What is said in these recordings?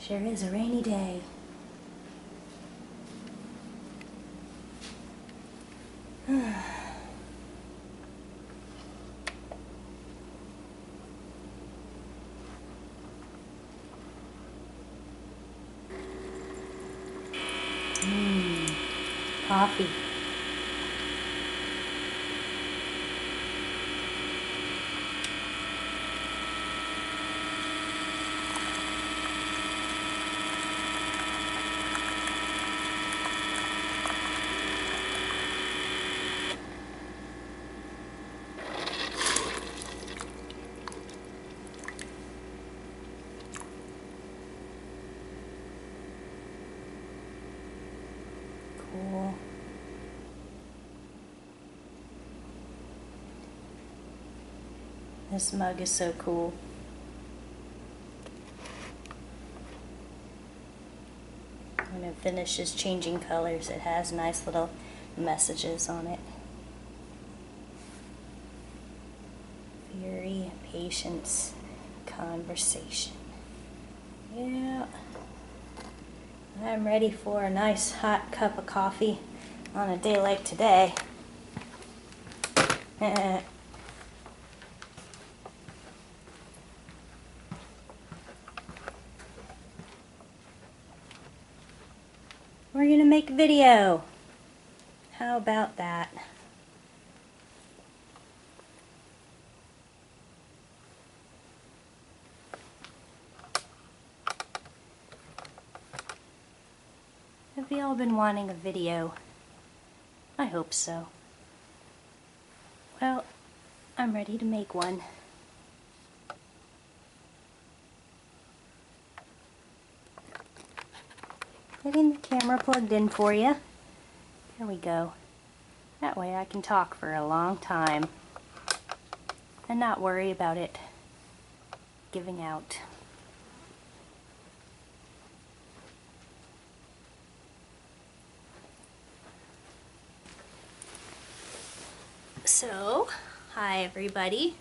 Sure is a rainy day. Coffee. Cool. This mug is so cool. When it finishes changing colors, it has nice little messages on it. Fury, patience, conversation. Yeah. I'm ready for a nice hot cup of coffee on a day like today. We're gonna make a video. How about that? Have you all been wanting a video? I hope so. Well, I'm ready to make one. Getting the camera plugged in for you. There we go. That way I can talk for a long time and not worry about it giving out. So, hi everybody.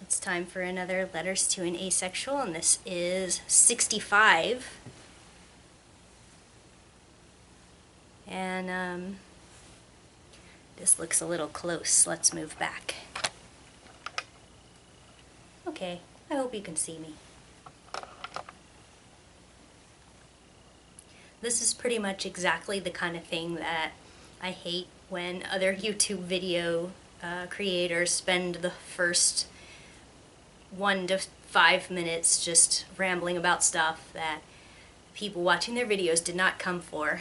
It's time for another Letters to an Asexual, and this is 65. And this looks a little close. Let's move back. Okay, I hope you can see me. This is pretty much exactly the kind of thing that I hate when other YouTube video creators spend the first 1 to 5 minutes just rambling about stuff that people watching their videos did not come for.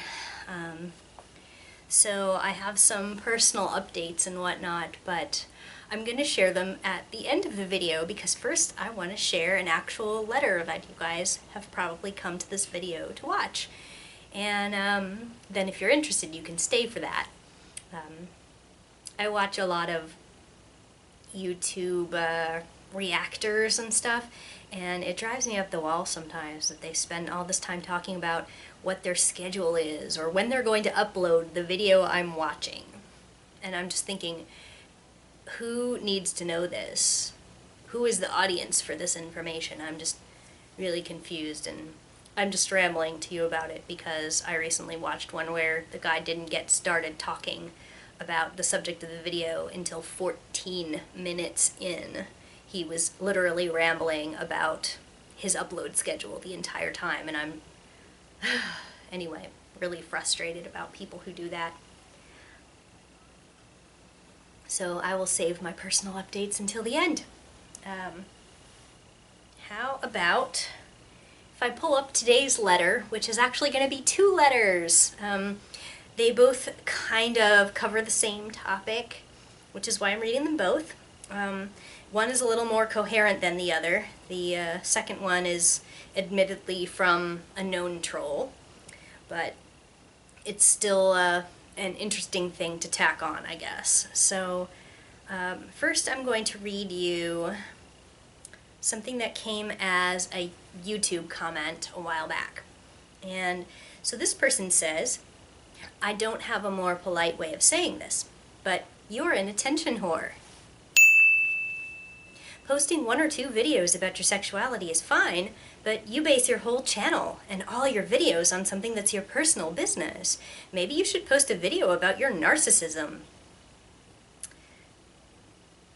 So I have some personal updates and whatnot, but I'm going to share them at the end of the video because first I want to share an actual letter that you guys have probably come to this video to watch. And then if you're interested, you can stay for that. I watch a lot of YouTube reactors and stuff, and it drives me up the wall sometimes that they spend all this time talking about what their schedule is or when they're going to upload the video I'm watching. And I'm just thinking, who needs to know this? Who is the audience for this information? I'm just really confused, and I'm just rambling to you about it because I recently watched one where the guy didn't get started talking about the subject of the video until 14 minutes in. He was literally rambling about his upload schedule the entire time, and I'm anyway, really frustrated about people who do that. So I will save my personal updates until the end. How about if I pull up today's letter, which is actually going to be 2 letters. They both kind of cover the same topic, which is why I'm reading them both. One is a little more coherent than the other. The second one is admittedly from a known troll, but it's still an interesting thing to tack on, I guess. So first I'm going to read you something that came as a YouTube comment a while back. And so this person says, "I don't have a more polite way of saying this, but you're an attention whore. Posting 1 or 2 videos about your sexuality is fine, but you base your whole channel and all your videos on something that's your personal business. Maybe you should post a video about your narcissism.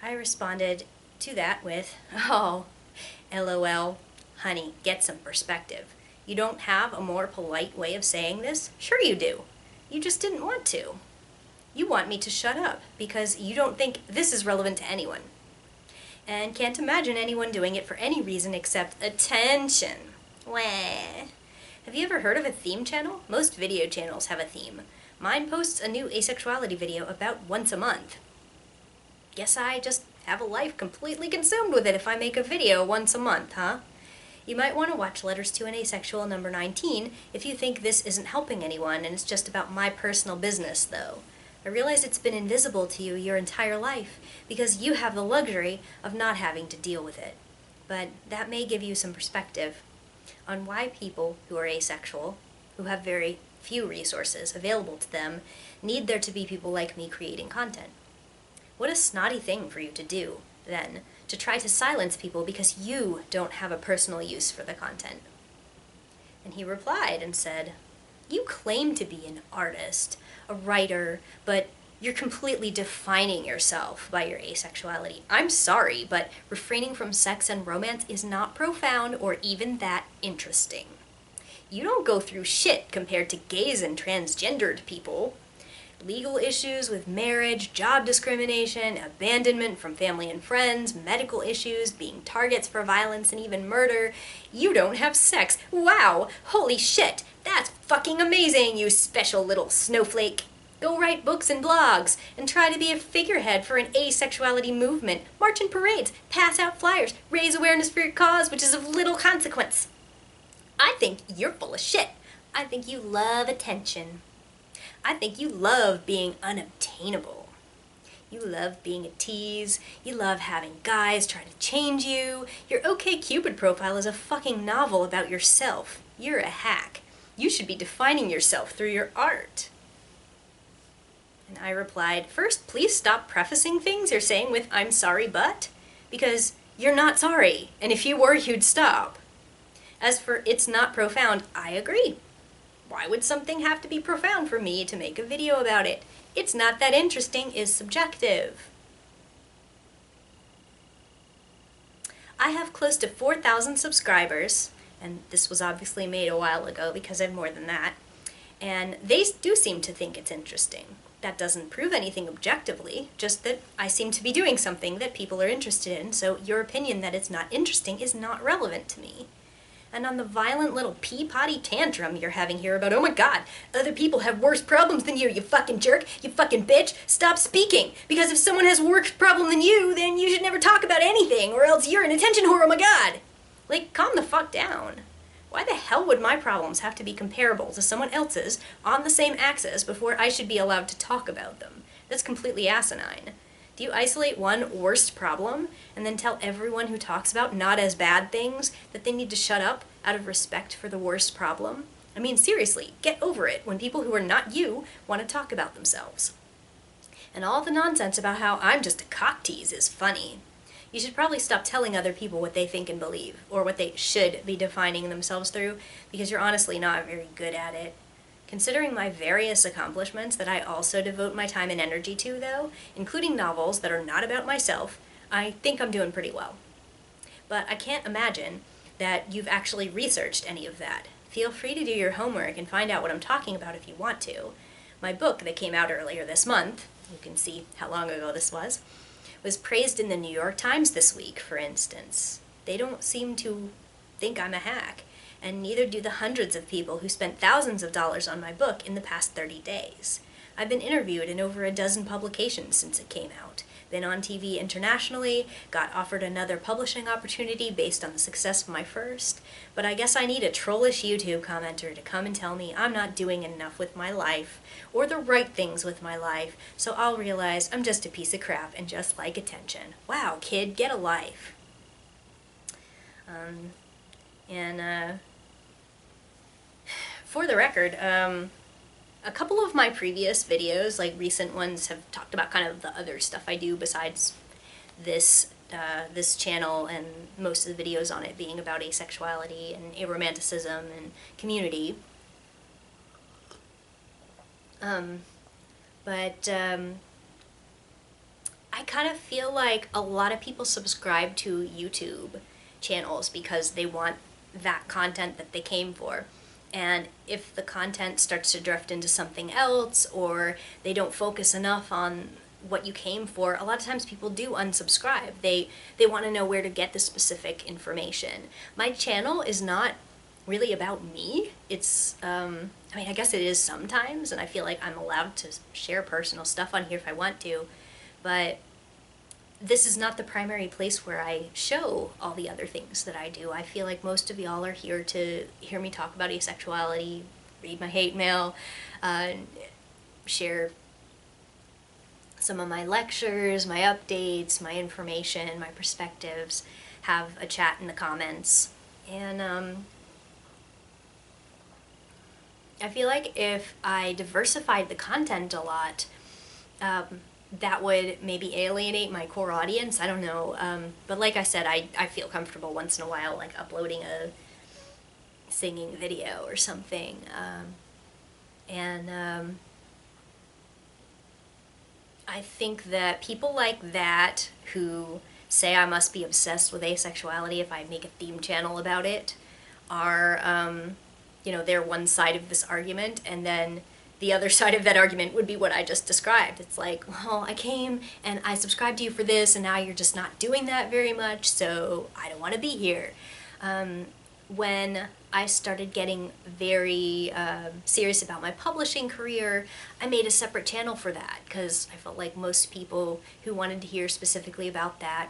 I responded to that with, "Oh, LOL, honey, get some perspective. You don't have a more polite way of saying this? Sure you do. You just didn't want to. You want me to shut up because you don't think this is relevant to anyone. And can't imagine anyone doing it for any reason except attention. Wah. Have you ever heard of a theme channel? Most video channels have a theme. Mine posts a new asexuality video about once a month. Guess I just have a life completely consumed with it if I make a video once a month, huh? You might want to watch Letters to an Asexual number 19 if you think this isn't helping anyone and it's just about my personal business, though. I realize it's been invisible to you your entire life because you have the luxury of not having to deal with it. But that may give you some perspective on why people who are asexual, who have very few resources available to them, need there to be people like me creating content. What a snotty thing for you to do, then, to try to silence people because you don't have a personal use for the content." And he replied and said, "You claim to be an artist, a writer, but you're completely defining yourself by your asexuality. I'm sorry, but refraining from sex and romance is not profound or even that interesting. You don't go through shit compared to gays and transgendered people. Legal issues with marriage, job discrimination, abandonment from family and friends, medical issues, being targets for violence and even murder. You don't have sex. Wow! Holy shit! That's fucking amazing, you special little snowflake! Go write books and blogs, and try to be a figurehead for an asexuality movement. March in parades, pass out flyers, raise awareness for your cause, which is of little consequence. I think you're full of shit. I think you love attention. I think you love being unobtainable. You love being a tease. You love having guys try to change you. Your OkCupid profile is a fucking novel about yourself. You're a hack. You should be defining yourself through your art." And I replied, "First, please stop prefacing things you're saying with 'I'm sorry, but,' because you're not sorry, and if you were, you'd stop. As for 'it's not profound,' I agree. Why would something have to be profound for me to make a video about it? 'It's not that interesting' is subjective." I have close to 4,000 subscribers, and this was obviously made a while ago because I have more than that, and they do seem to think it's interesting. That doesn't prove anything objectively, just that I seem to be doing something that people are interested in, so your opinion that it's not interesting is not relevant to me. And on the violent little pea-potty tantrum you're having here about, "Oh my god, other people have worse problems than you fucking jerk, you fucking bitch, stop speaking, because if someone has a worse problem than you, then you should never talk about anything, or else you're an attention whore, oh my god." Like, calm the fuck down. Why the hell would my problems have to be comparable to someone else's on the same axis before I should be allowed to talk about them? That's completely asinine. Do you isolate one worst problem and then tell everyone who talks about not as bad things that they need to shut up out of respect for the worst problem? I mean, seriously, get over it when people who are not you want to talk about themselves. And all the nonsense about how I'm just a cock tease is funny. You should probably stop telling other people what they think and believe, or what they should be defining themselves through, because you're honestly not very good at it. Considering my various accomplishments that I also devote my time and energy to, though, including novels that are not about myself, I think I'm doing pretty well. But I can't imagine that you've actually researched any of that. Feel free to do your homework and find out what I'm talking about if you want to. My book that came out earlier this month, you can see how long ago this was praised in the New York Times this week, for instance. They don't seem to think I'm a hack, and neither do the hundreds of people who spent thousands of dollars on my book in the past 30 days. I've been interviewed in over a dozen publications since it came out, been on TV internationally, got offered another publishing opportunity based on the success of my first, but I guess I need a trollish YouTube commenter to come and tell me I'm not doing enough with my life, or the right things with my life, so I'll realize I'm just a piece of crap and just like attention. Wow, kid, get a life. For the record, a couple of my previous videos, like recent ones, have talked about kind of the other stuff I do besides this this channel and most of the videos on it being about asexuality and aromanticism and community. But I kind of feel like a lot of people subscribe to YouTube channels because they want that content that they came for. And if the content starts to drift into something else, or they don't focus enough on what you came for, a lot of times people do unsubscribe. They want to know where to get the specific information. My channel is not really about me. It's, I mean, I guess it is sometimes, and I feel like I'm allowed to share personal stuff on here if I want to, but this is not the primary place where I show all the other things that I do. I feel like most of y'all are here to hear me talk about asexuality, read my hate mail, share some of my lectures, my updates, my information, my perspectives, have a chat in the comments. And I feel like if I diversified the content a lot, that would maybe alienate my core audience. I don't know. But like I said, I feel comfortable once in a while, like uploading a singing video or something. I think that people like that who say I must be obsessed with asexuality if I make a theme channel about it are, you know, they're one side of this argument, and then the other side of that argument would be what I just described. It's like, well, I came and I subscribed to you for this, and now you're just not doing that very much, so I don't want to be here. When I started getting very serious about my publishing career, I made a separate channel for that, because I felt like most people who wanted to hear specifically about that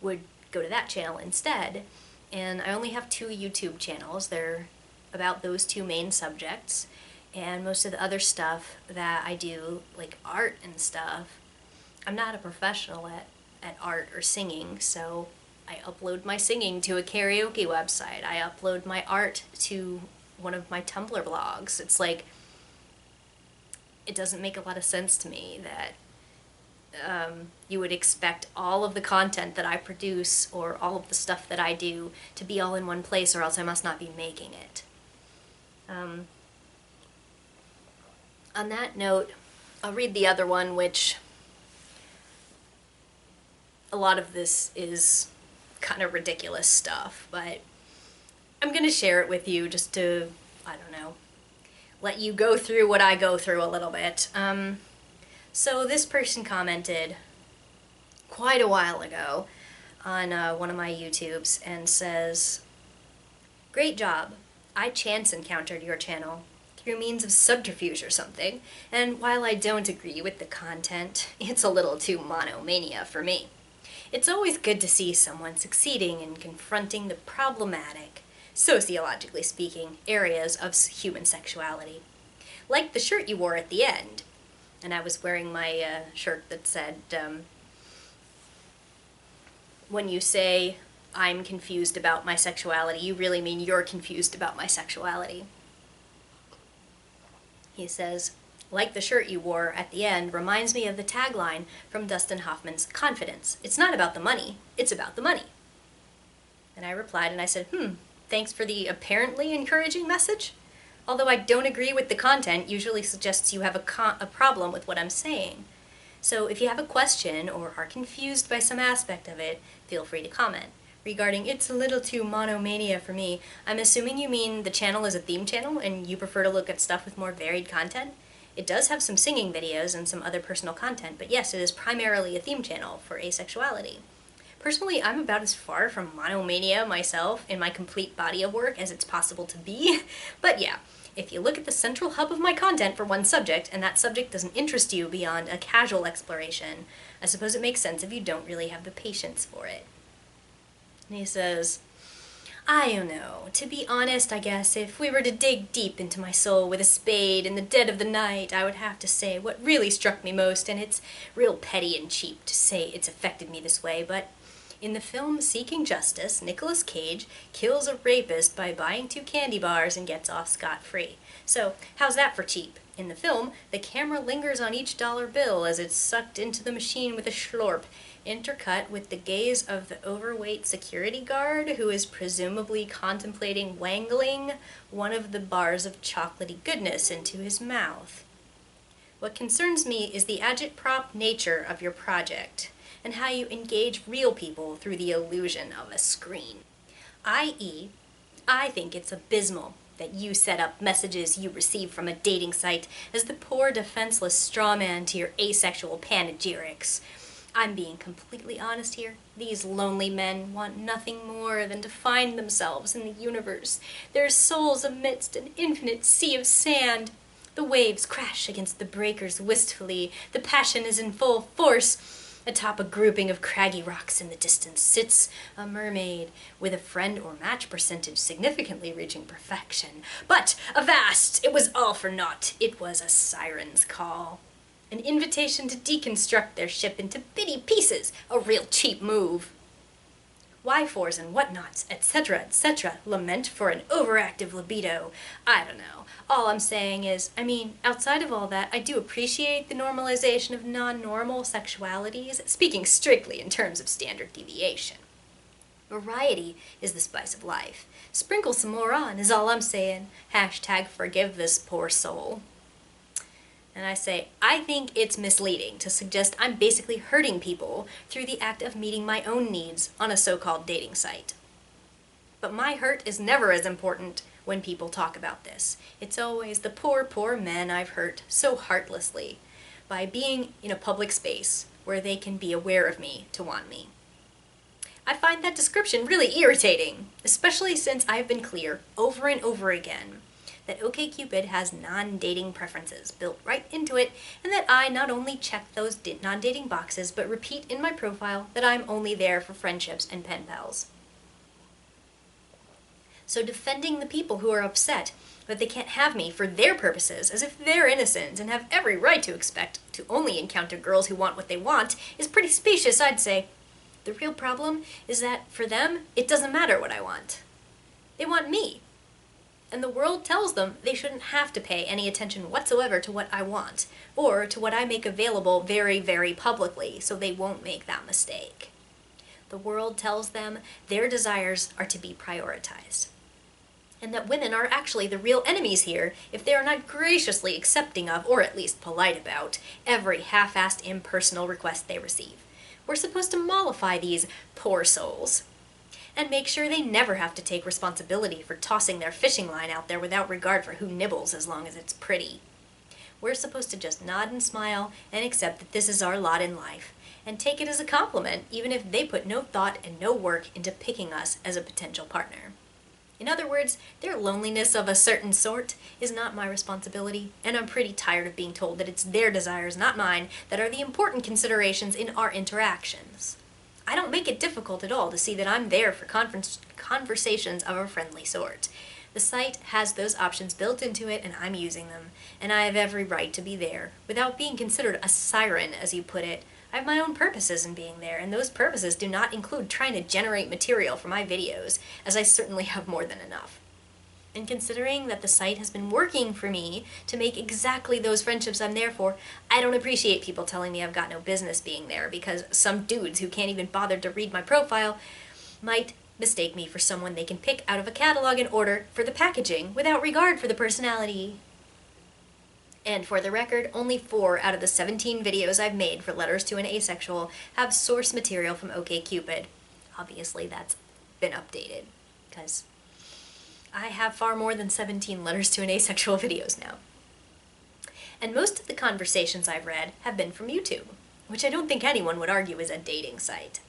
would go to that channel instead. And I only have 2 YouTube channels. They're about those 2 main subjects. And most of the other stuff that I do, like art and stuff, I'm not a professional at art or singing, so I upload my singing to a karaoke website. I upload my art to one of my Tumblr blogs. It's like, it doesn't make a lot of sense to me that you would expect all of the content that I produce or all of the stuff that I do to be all in one place, or else I must not be making it. On that note, I'll read the other one, which a lot of this is kind of ridiculous stuff, but I'm going to share it with you just to, I don't know, let you go through what I go through a little bit. So this person commented quite a while ago on one of my YouTubes and says, "Great job. I chance encountered your channel through means of subterfuge or something, and while I don't agree with the content, it's a little too monomania for me. It's always good to see someone succeeding in confronting the problematic, sociologically speaking, areas of human sexuality. Like the shirt you wore at the end." And I was wearing my shirt that said, "When you say I'm confused about my sexuality, you really mean you're confused about my sexuality." He says, "Like the shirt you wore at the end reminds me of the tagline from Dustin Hoffman's Confidence. It's not about the money, it's about the money." And I replied and I said, thanks for the apparently encouraging message. Although I don't agree with the content, usually suggests you have a problem with what I'm saying. So if you have a question or are confused by some aspect of it, feel free to comment. Regarding "it's a little too monomania for me," I'm assuming you mean the channel is a theme channel and you prefer to look at stuff with more varied content. It does have some singing videos and some other personal content, but yes, it is primarily a theme channel for asexuality. Personally, I'm about as far from monomania myself in my complete body of work as it's possible to be, but yeah, if you look at the central hub of my content for one subject, and that subject doesn't interest you beyond a casual exploration, I suppose it makes sense if you don't really have the patience for it. And he says, "I don't know. To be honest, I guess, if we were to dig deep into my soul with a spade in the dead of the night, I would have to say what really struck me most, and it's real petty and cheap to say it's affected me this way, but In the film Seeking Justice, Nicolas Cage kills a rapist by buying 2 candy bars and gets off scot-free. So, how's that for cheap? In the film, the camera lingers on each dollar bill as it's sucked into the machine with a schlorp, intercut with the gaze of the overweight security guard who is presumably contemplating wangling one of the bars of chocolatey goodness into his mouth. What concerns me is the agitprop nature of your project, and how you engage real people through the illusion of a screen. I.e., I think it's abysmal that you set up messages you receive from a dating site as the poor defenseless straw man to your asexual panegyrics. I'm being completely honest here. These lonely men want nothing more than to find themselves in the universe, their souls amidst an infinite sea of sand. The waves crash against the breakers wistfully, the passion is in full force. Atop a grouping of craggy rocks in the distance sits a mermaid with a friend or match percentage significantly reaching perfection. But, avast! It was all for naught. It was a siren's call. An invitation to deconstruct their ship into bitty pieces, a real cheap move. Why-fors and whatnots, etc., lament for an overactive libido. I don't know. All I'm saying is, outside of all that, I do appreciate the normalization of non-normal sexualities, speaking strictly in terms of standard deviation. Variety is the spice of life. Sprinkle some more on, is all I'm saying. Hashtag forgive this poor soul. And I say, I think it's misleading to suggest I'm basically hurting people through the act of meeting my own needs on a so-called dating site. But my hurt is never as important when people talk about this. It's always the poor, poor men I've hurt so heartlessly by being in a public space where they can be aware of me to want me. I find that description really irritating, especially since I've been clear over and over again that OkCupid has non-dating preferences built right into it, and that I not only check those non-dating boxes, but repeat in my profile that I'm only there for friendships and pen pals. So defending the people who are upset that they can't have me for their purposes, as if they're innocent and have every right to expect to only encounter girls who want what they want, is pretty specious, I'd say. The real problem is that, for them, it doesn't matter what I want. They want me. And the world tells them they shouldn't have to pay any attention whatsoever to what I want, or to what I make available very, very publicly, so they won't make that mistake. The world tells them their desires are to be prioritized, and that women are actually the real enemies here if they are not graciously accepting of, or at least polite about, every half-assed impersonal request they receive. We're supposed to mollify these poor souls, and make sure they never have to take responsibility for tossing their fishing line out there without regard for who nibbles as long as it's pretty. We're supposed to just nod and smile and accept that this is our lot in life, and take it as a compliment even if they put no thought and no work into picking us as a potential partner. In other words, their loneliness of a certain sort is not my responsibility, and I'm pretty tired of being told that it's their desires, not mine, that are the important considerations in our interactions. I don't make it difficult at all to see that I'm there for conversations of a friendly sort. The site has those options built into it, and I'm using them, and I have every right to be there. Without being considered a siren, as you put it, I have my own purposes in being there, and those purposes do not include trying to generate material for my videos, as I certainly have more than enough. And considering that the site has been working for me to make exactly those friendships I'm there for, I don't appreciate people telling me I've got no business being there because some dudes who can't even bother to read my profile might mistake me for someone they can pick out of a catalog and order for the packaging without regard for the personality. And for the record, only 4 out of the 17 videos I've made for Letters to an Asexual have source material from OkCupid. Obviously that's been updated, because I have far more than 17 Letters to an Asexual videos now. And most of the conversations I've read have been from YouTube, which I don't think anyone would argue is a dating site.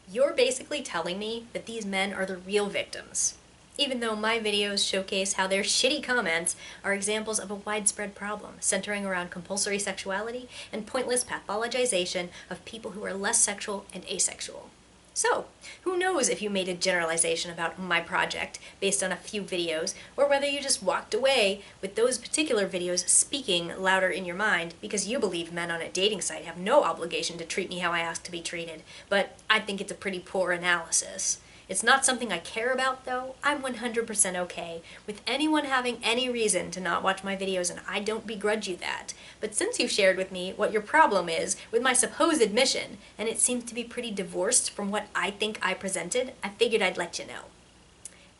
You're basically telling me that these men are the real victims, even though my videos showcase how their shitty comments are examples of a widespread problem centering around compulsory sexuality and pointless pathologization of people who are less sexual and asexual. So, who knows if you made a generalization about my project based on a few videos, or whether you just walked away with those particular videos speaking louder in your mind because you believe men on a dating site have no obligation to treat me how I ask to be treated, but I think it's a pretty poor analysis. It's not something I care about, though. I'm 100% okay with anyone having any reason to not watch my videos, and I don't begrudge you that. But since you've shared with me what your problem is with my supposed mission, and it seems to be pretty divorced from what I think I presented, I figured I'd let you know.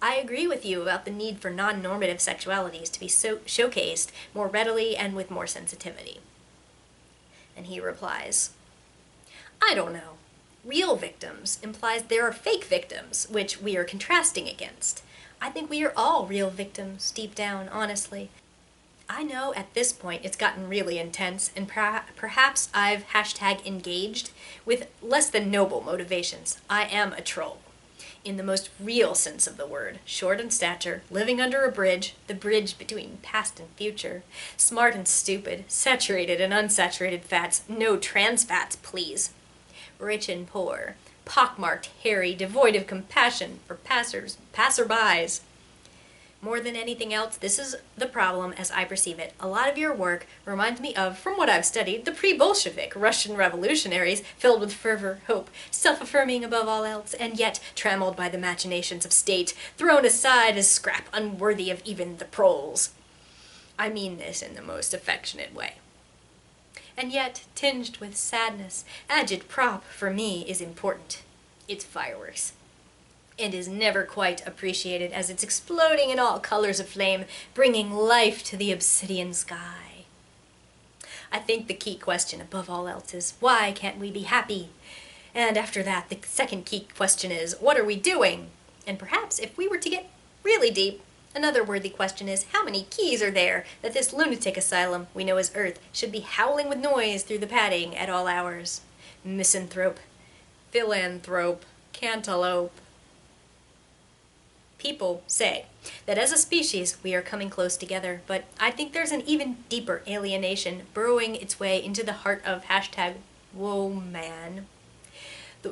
I agree with you about the need for non-normative sexualities to be showcased more readily and with more sensitivity. And he replies, I don't know. Real victims implies there are fake victims, which we are contrasting against. I think we are all real victims, deep down, honestly. I know at this point it's gotten really intense, and perhaps I've #engaged with less than noble motivations. I am a troll. In the most real sense of the word, short in stature, living under a bridge, the bridge between past and future, smart and stupid, saturated and unsaturated fats, no trans fats, please. Rich and poor, pockmarked, hairy, devoid of compassion for passerbys. More than anything else, this is the problem as I perceive it. A lot of your work reminds me of, from what I've studied, the pre-Bolshevik Russian revolutionaries filled with fervor, hope, self-affirming above all else, and yet trammeled by the machinations of state, thrown aside as scrap unworthy of even the proles. I mean this in the most affectionate way. And yet, tinged with sadness, agitprop for me is important. It's fireworks. And is never quite appreciated as it's exploding in all colors of flame, bringing life to the obsidian sky. I think the key question above all else is, why can't we be happy? And after that, the second key question is, what are we doing? And perhaps if we were to get really deep, another worthy question is, how many keys are there that this lunatic asylum we know as Earth should be howling with noise through the padding at all hours? Misanthrope, philanthrope, cantaloupe. People say that as a species we are coming close together, but I think there's an even deeper alienation burrowing its way into the heart of #woman.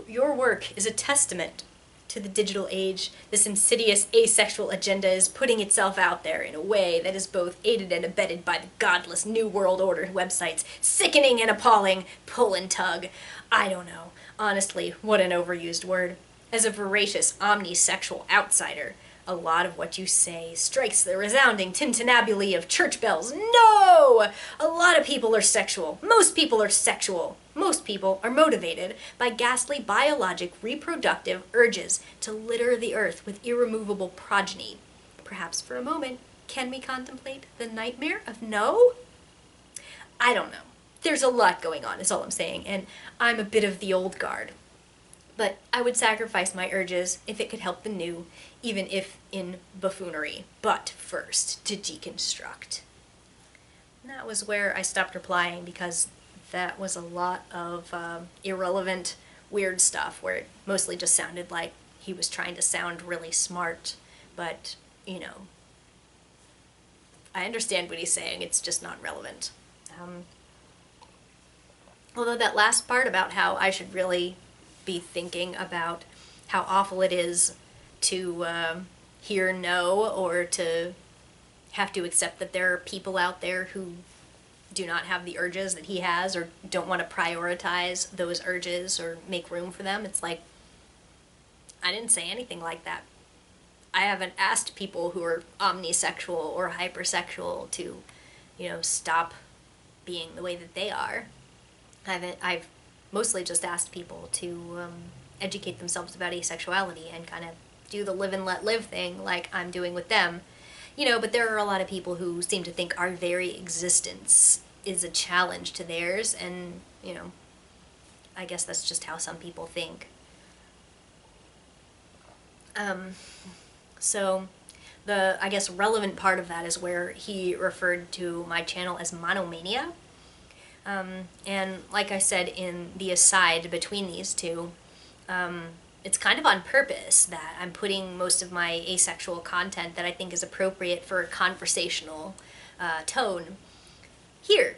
Your work is a testament to the digital age. This insidious asexual agenda is putting itself out there in a way that is both aided and abetted by the godless New World Order websites, sickening and appalling, pull and tug. I don't know. Honestly, what an overused word. As a voracious, omnisexual outsider, a lot of what you say strikes the resounding tintinnabuli of church bells. No! A lot of people are sexual. Most people are sexual. Most people are motivated by ghastly biologic reproductive urges to litter the earth with irremovable progeny. Perhaps for a moment, can we contemplate the nightmare of no? I don't know. There's a lot going on, is all I'm saying, and I'm a bit of the old guard. But I would sacrifice my urges if it could help the new, even if in buffoonery. But first, to deconstruct. And that was where I stopped replying, because that was a lot of irrelevant, weird stuff, where it mostly just sounded like he was trying to sound really smart, but, you know, I understand what he's saying, it's just not relevant. Although that last part about how I should really be thinking about how awful it is to hear no, or to have to accept that there are people out there who do not have the urges that he has, or don't want to prioritize those urges or make room for them. It's like, I didn't say anything like that. I haven't asked people who are omnisexual or hypersexual to, you know, stop being the way that they are. I've mostly just asked people to educate themselves about asexuality and kind of do the live and let live thing like I'm doing with them. You know, but there are a lot of people who seem to think our very existence is a challenge to theirs, and, you know, I guess that's just how some people think. So the, I guess, relevant part of that is where he referred to my channel as monomania. And like I said in the aside between these two, it's kind of on purpose that I'm putting most of my asexual content that I think is appropriate for a conversational tone here.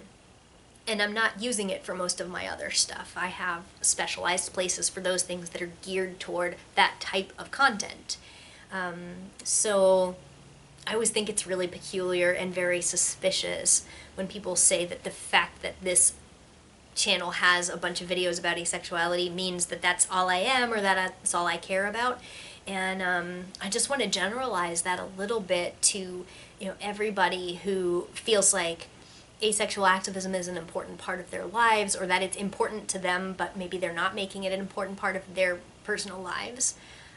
and I'm not using it for most of my other stuff. I have specialized places for those things that are geared toward that type of content. So I always think it's really peculiar and very suspicious when people say that the fact that this channel has a bunch of videos about asexuality means that that's all I am or that that's all I care about. And I just want to generalize that a little bit to, everybody who feels like asexual activism is an important part of their lives, or that it's important to them, but maybe they're not making it an important part of their personal lives.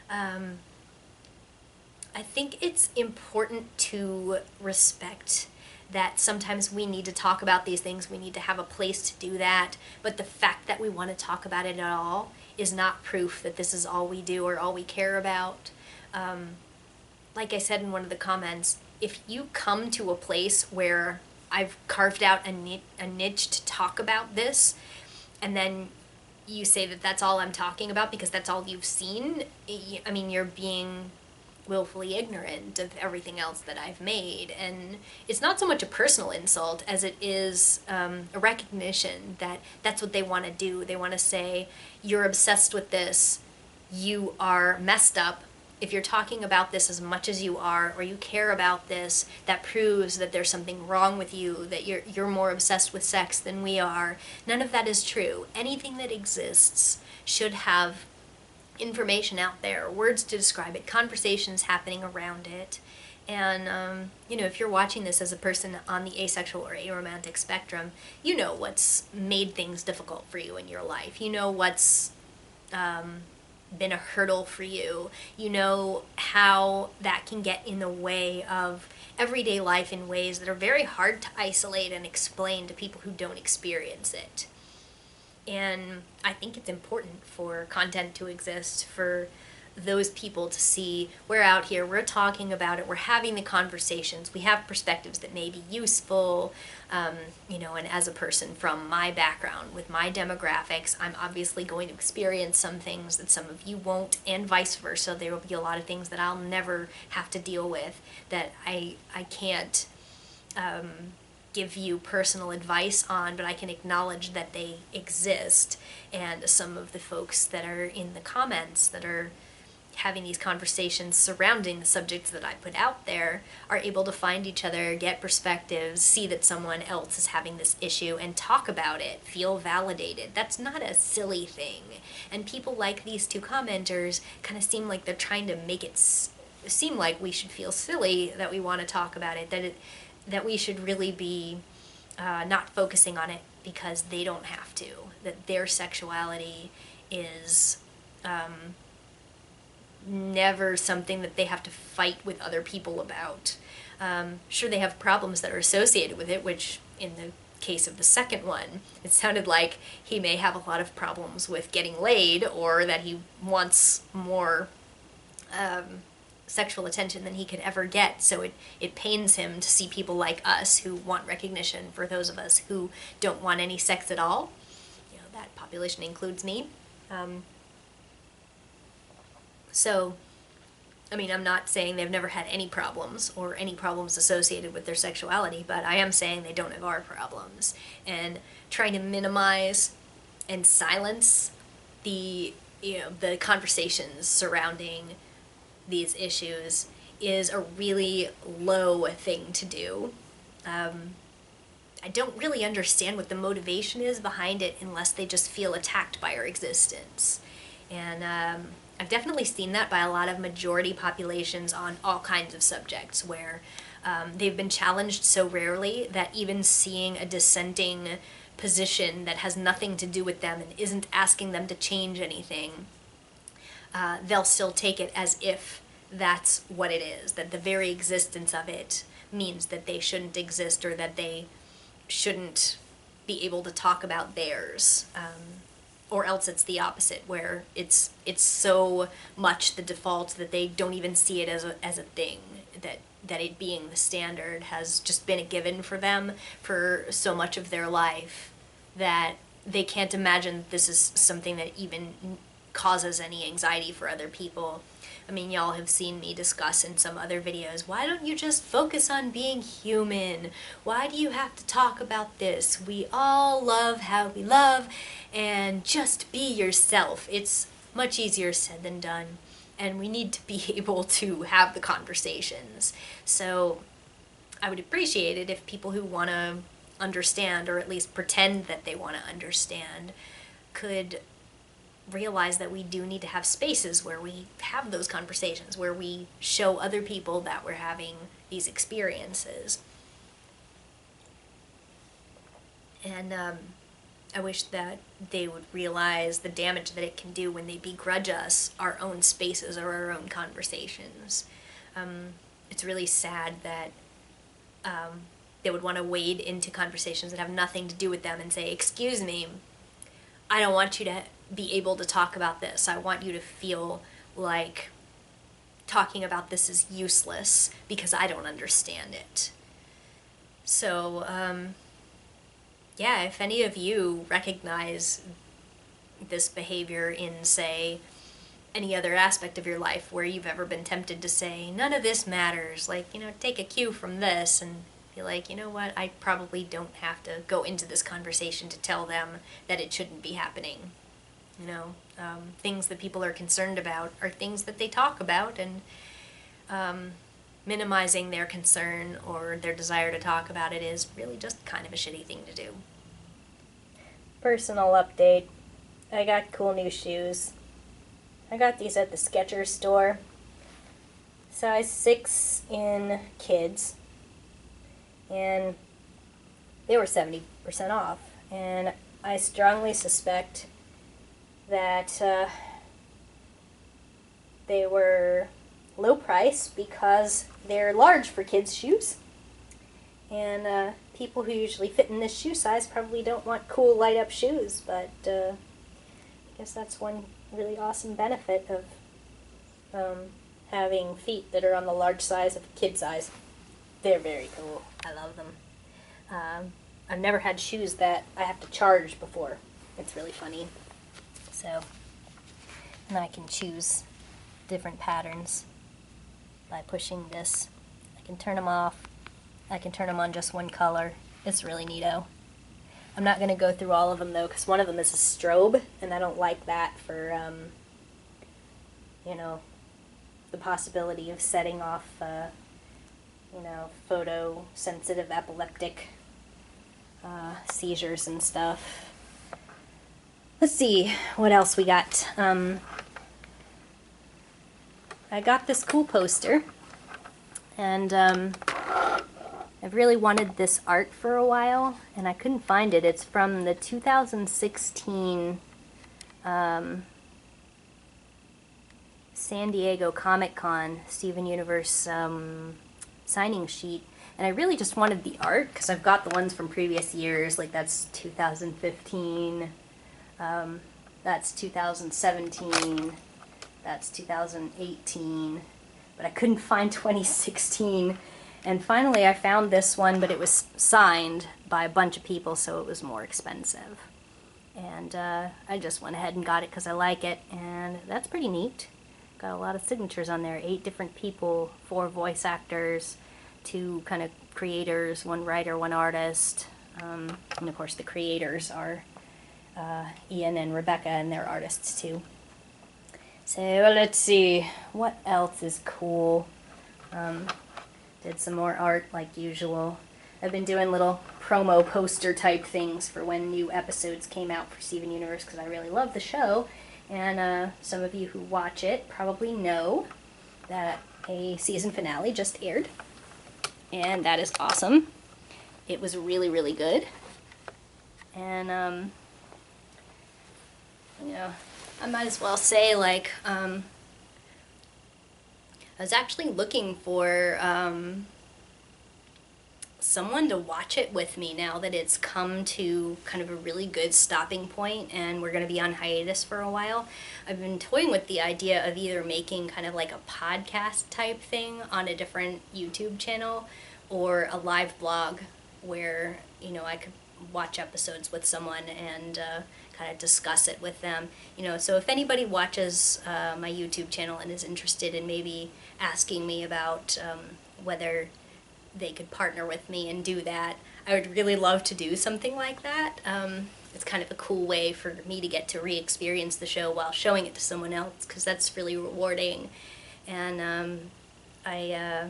I think it's important to respect that sometimes we need to talk about these things, we need to have a place to do that, but the fact that we want to talk about it at all is not proof that this is all we do or all we care about. Like I said in one of the comments, if you come to a place where I've carved out a niche to talk about this, and then you say that that's all I'm talking about because that's all you've seen, I mean, you're being willfully ignorant of everything else that I've made. And it's not so much a personal insult as it is a recognition that that's what they want to do. They want to say, you're obsessed with this, you are messed up. If you're talking about this as much as you are, or you care about this, that proves that there's something wrong with you, that you're more obsessed with sex than we are. None of that is true. Anything that exists should have information out there, words to describe it, conversations happening around it. And, if you're watching this as a person on the asexual or aromantic spectrum, you know what's made things difficult for you in your life. You know what's been a hurdle for you. You know how that can get in the way of everyday life in ways that are very hard to isolate and explain to people who don't experience it. And I think it's important for content to exist, for those people to see we're out here, we're talking about it, we're having the conversations, we have perspectives that may be useful, and as a person from my background, with my demographics, I'm obviously going to experience some things that some of you won't, and vice versa. There will be a lot of things that I'll never have to deal with, that I can't give you personal advice on, but I can acknowledge that they exist. And some of the folks that are in the comments that are having these conversations surrounding the subjects that I put out there are able to find each other, get perspectives, see that someone else is having this issue and talk about it, feel validated. That's not a silly thing. And people like these two commenters kind of seem like they're trying to make it seem like we should feel silly that we want to talk about it, that we should really be not focusing on it because they don't have to, that their sexuality is never something that they have to fight with other people about. Sure, they have problems that are associated with it, which in the case of the second one, it sounded like he may have a lot of problems with getting laid, or that he wants more sexual attention than he could ever get, so it pains him to see people like us who want recognition for those of us who don't want any sex at all. That population includes me. So, I mean, I'm not saying they've never had any problems or any problems associated with their sexuality, but I am saying they don't have our problems. And trying to minimize and silence the conversations surrounding these issues is a really low thing to do. I don't really understand what the motivation is behind it unless they just feel attacked by our existence. And I've definitely seen that by a lot of majority populations on all kinds of subjects, where they've been challenged so rarely that even seeing a dissenting position that has nothing to do with them and isn't asking them to change anything, they'll still take it as if that's what it is, that the very existence of it means that they shouldn't exist, or that they shouldn't be able to talk about theirs. Or else it's the opposite, where it's so much the default that they don't even see it as a thing, that it being the standard has just been a given for them for so much of their life that they can't imagine this is something that even causes any anxiety for other people. I mean, y'all have seen me discuss in some other videos, why don't you just focus on being human? Why do you have to talk about this? We all love how we love, and just be yourself. It's much easier said than done, and we need to be able to have the conversations. So I would appreciate it if people who want to understand, or at least pretend that they want to understand, could realize that we do need to have spaces where we have those conversations, where we show other people that we're having these experiences. And I wish that they would realize the damage that it can do when they begrudge us our own spaces or our own conversations. It's really sad that they would want to wade into conversations that have nothing to do with them and say, excuse me, I don't want you to be able to talk about this. I want you to feel like talking about this is useless because I don't understand it. So, yeah, if any of you recognize this behavior in, say, any other aspect of your life where you've ever been tempted to say, none of this matters, like, take a cue from this, and be like, you know what, I probably don't have to go into this conversation to tell them that it shouldn't be happening. Things that people are concerned about are things that they talk about, and minimizing their concern or their desire to talk about it is really just kind of a shitty thing to do. Personal update. I got cool new shoes. I got these at the Skechers store. Size 6 in kids. And they were 70% off. And I strongly suspect that they were low price because they're large for kids' shoes. And people who usually fit in this shoe size probably don't want cool light-up shoes, but I guess that's one really awesome benefit of having feet that are on the large size of kid size. They're very cool. I love them. I've never had shoes that I have to charge before. It's really funny. So, and I can choose different patterns by pushing this. I can turn them off. I can turn them on just one color. It's really neato. I'm not going to go through all of them though, because one of them is a strobe, and I don't like that for, the possibility of setting off, photosensitive epileptic seizures and stuff. Let's see what else we got. I got this cool poster, and I've really wanted this art for a while, and I couldn't find it. It's from the 2016 San Diego Comic-Con Steven Universe signing sheet, and I really just wanted the art because I've got the ones from previous years, like that's 2015, that's 2017, that's 2018, but I couldn't find 2016, and finally I found this one, but it was signed by a bunch of people, so it was more expensive, and I just went ahead and got it because I like it, and that's pretty neat. Got a lot of signatures on there, 8 different people, 4 voice actors, 2 kind of creators, 1 writer, 1 artist, and of course the creators are Ian and Rebecca, and they're artists too. So let's see, what else is cool? Did some more art like usual. I've been doing little promo poster type things for when new episodes came out for Steven Universe because I really love the show. And some of you who watch it probably know that a season finale just aired. And that is awesome. It was really, really good. And, I might as well say, like, I was actually looking for someone to watch it with me now that it's come to kind of a really good stopping point and we're going to be on hiatus for a while. I've been toying with the idea of either making kind of like a podcast type thing on a different YouTube channel or a live blog where, I could watch episodes with someone and kind of discuss it with them. So if anybody watches my YouTube channel and is interested in maybe asking me about whether they could partner with me and do that, I would really love to do something like that. It's kind of a cool way for me to get to re-experience the show while showing it to someone else, because that's really rewarding. And I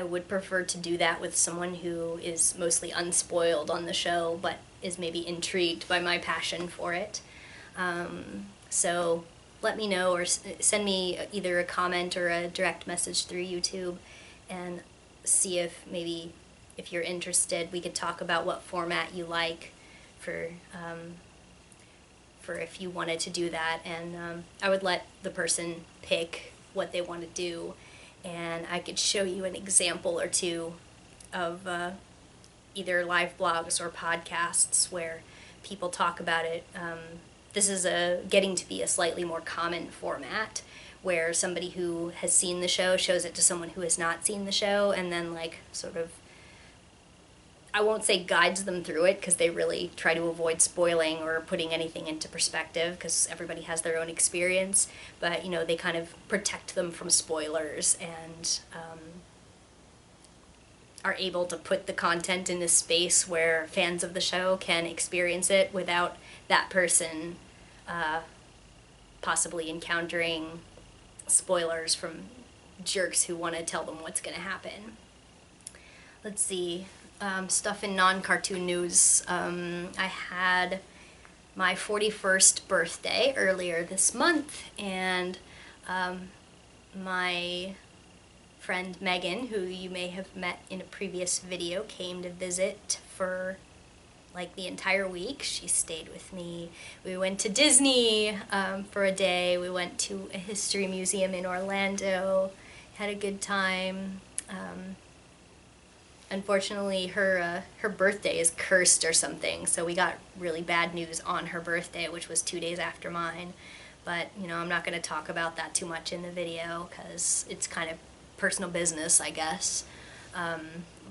would prefer to do that with someone who is mostly unspoiled on the show, but is maybe intrigued by my passion for it. So let me know, or send me either a comment or a direct message through YouTube, and see if maybe, if you're interested, we could talk about what format you like for if you wanted to do that. And I would let the person pick what they want to do, and I could show you an example or two of either live blogs or podcasts where people talk about it. This is getting to be a slightly more common format, where somebody who has seen the show shows it to someone who has not seen the show, and then like sort of, I won't say guides them through it, because they really try to avoid spoiling or putting anything into perspective, because everybody has their own experience, but they kind of protect them from spoilers, and are able to put the content in a space where fans of the show can experience it without that person possibly encountering spoilers from jerks who want to tell them what's going to happen. Let's see. Stuff in non-cartoon news. I had my 41st birthday earlier this month, and my friend Megan, who you may have met in a previous video, came to visit for like the entire week. She stayed with me. We went to Disney for a day. We went to a history museum in Orlando. Had a good time. Unfortunately, her birthday is cursed or something, so we got really bad news on her birthday, which was 2 days after mine. But, I'm not going to talk about that too much in the video, because it's kind of personal business, I guess.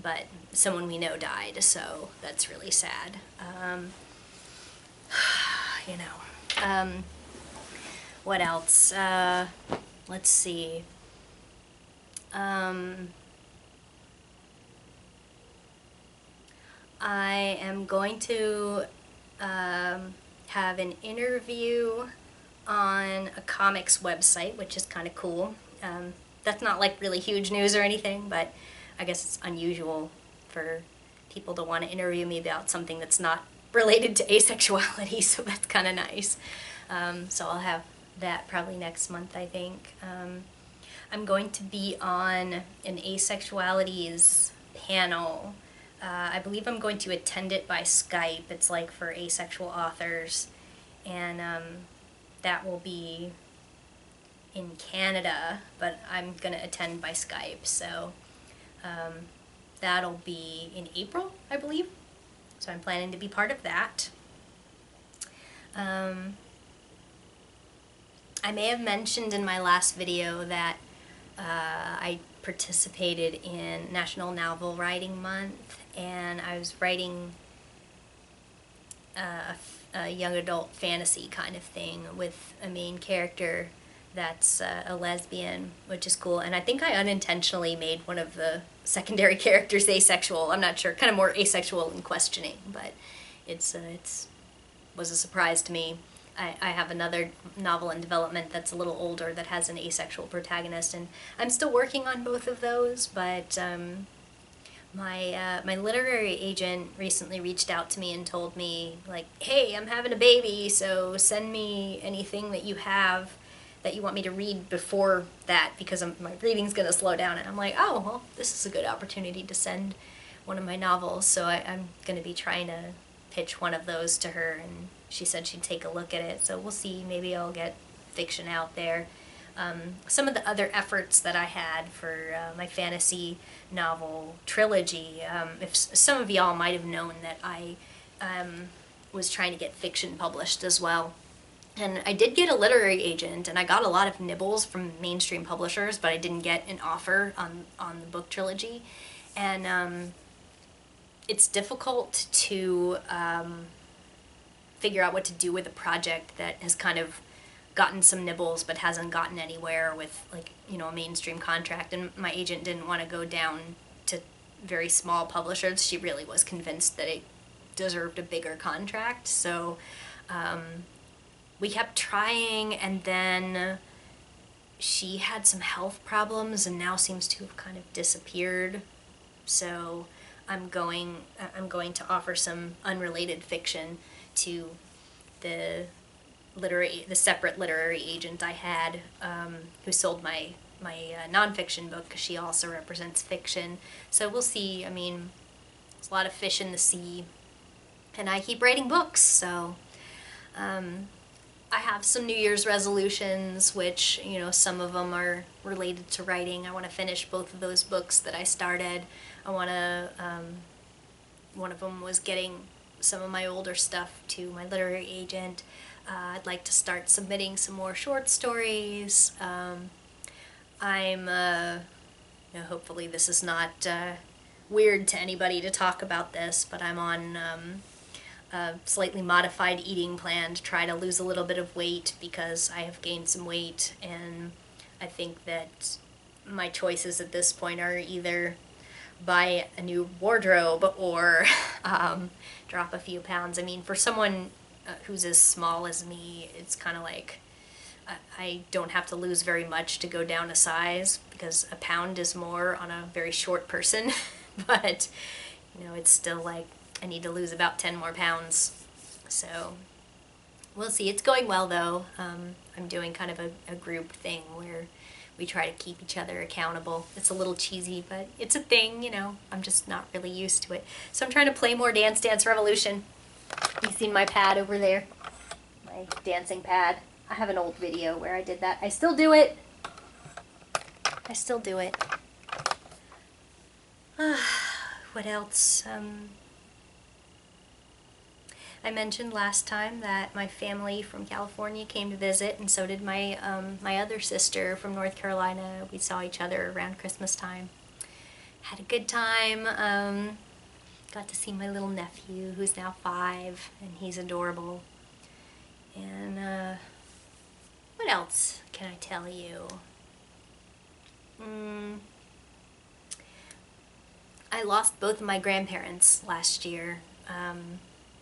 But someone we know died, so that's really sad. What else? Let's see. I am going to have an interview on a comics website, which is kind of cool. That's not like really huge news or anything, but I guess it's unusual for people to want to interview me about something that's not related to asexuality, so that's kind of nice. So I'll have that probably next month, I think. I'm going to be on an Asexualities panel. I believe I'm going to attend it by Skype. It's like for asexual authors, and that will be in Canada, but I'm going to attend by Skype, so that'll be in April, I believe. So I'm planning to be part of that. I may have mentioned in my last video that I participated in National Novel Writing Month, and I was writing a young adult fantasy kind of thing with a main character that's a lesbian, which is cool. And I think I unintentionally made one of the secondary characters asexual. I'm not sure, kind of more asexual in questioning, but it's was a surprise to me. I have another novel in development that's a little older that has an asexual protagonist, and I'm still working on both of those, but my literary agent recently reached out to me and told me, like, hey, I'm having a baby, so send me anything that you have that you want me to read before that, because my reading's going to slow down. And I'm like, oh, well, this is a good opportunity to send one of my novels, so I'm going to be trying to pitch one of those to her, and she said she'd take a look at it, so we'll see. Maybe I'll get fiction out there. Some of the other efforts that I had for my fantasy novel trilogy, if some of y'all might have known that I was trying to get fiction published as well. And I did get a literary agent, and I got a lot of nibbles from mainstream publishers, but I didn't get an offer on the book trilogy. And it's difficult to figure out what to do with a project that has kind of gotten some nibbles but hasn't gotten anywhere with, like, you know, a mainstream contract. And my agent didn't want to go down to very small publishers. She really was convinced that it deserved a bigger contract. So we kept trying, and then she had some health problems and now seems to have kind of disappeared. So I'm going to offer some unrelated fiction to the separate literary agent I had, who sold my nonfiction book, because she also represents fiction. So we'll see. I mean, there's a lot of fish in the sea, and I keep writing books. So I have some New Year's resolutions, which, you know, some of them are related to writing. I want to finish both of those books that I started. I want to, one of them was getting some of my older stuff to my literary agent. I'd like to start submitting some more short stories. I'm, you know, hopefully this is not weird to anybody to talk about this, but I'm on a slightly modified eating plan to try to lose a little bit of weight, because I have gained some weight, and I think that my choices at this point are either buy a new wardrobe or drop a few pounds. I mean, for someone who's as small as me, it's kind of like I don't have to lose very much to go down a size, because a pound is more on a very short person. But, you know, it's still like I need to lose about 10 more pounds. So we'll see. It's going well, though. I'm doing kind of a group thing where we try to keep each other accountable. It's a little cheesy, but it's a thing, you know. I'm just not really used to it. So I'm trying to play more Dance Dance Revolution. You've seen my pad over there? My dancing pad. I have an old video where I did that. I still do it. I still do it. What else? I mentioned last time that my family from California came to visit, and so did my my other sister from North Carolina. We saw each other around Christmas time. Had a good time. Got to see my little nephew, who's now 5, and he's adorable. And what else can I tell you? I lost both of my grandparents last year.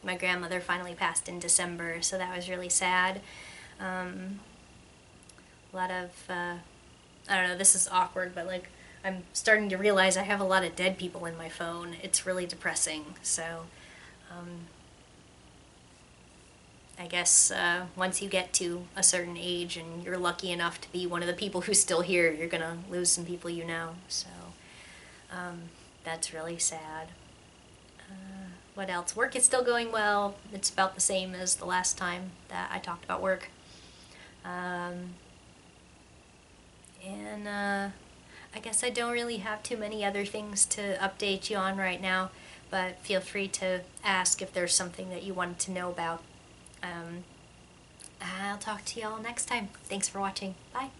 My grandmother finally passed in December, so that was really sad. A lot of, I don't know, this is awkward, but like, I'm starting to realize I have a lot of dead people in my phone. It's really depressing. So I guess once you get to a certain age and you're lucky enough to be one of the people who's still here, you're gonna lose some people you know. So that's really sad. What else? Work is still going well. It's about the same as the last time that I talked about work. And I guess I don't really have too many other things to update you on right now, but feel free to ask if there's something that you wanted to know about. I'll talk to y'all next time. Thanks for watching. Bye.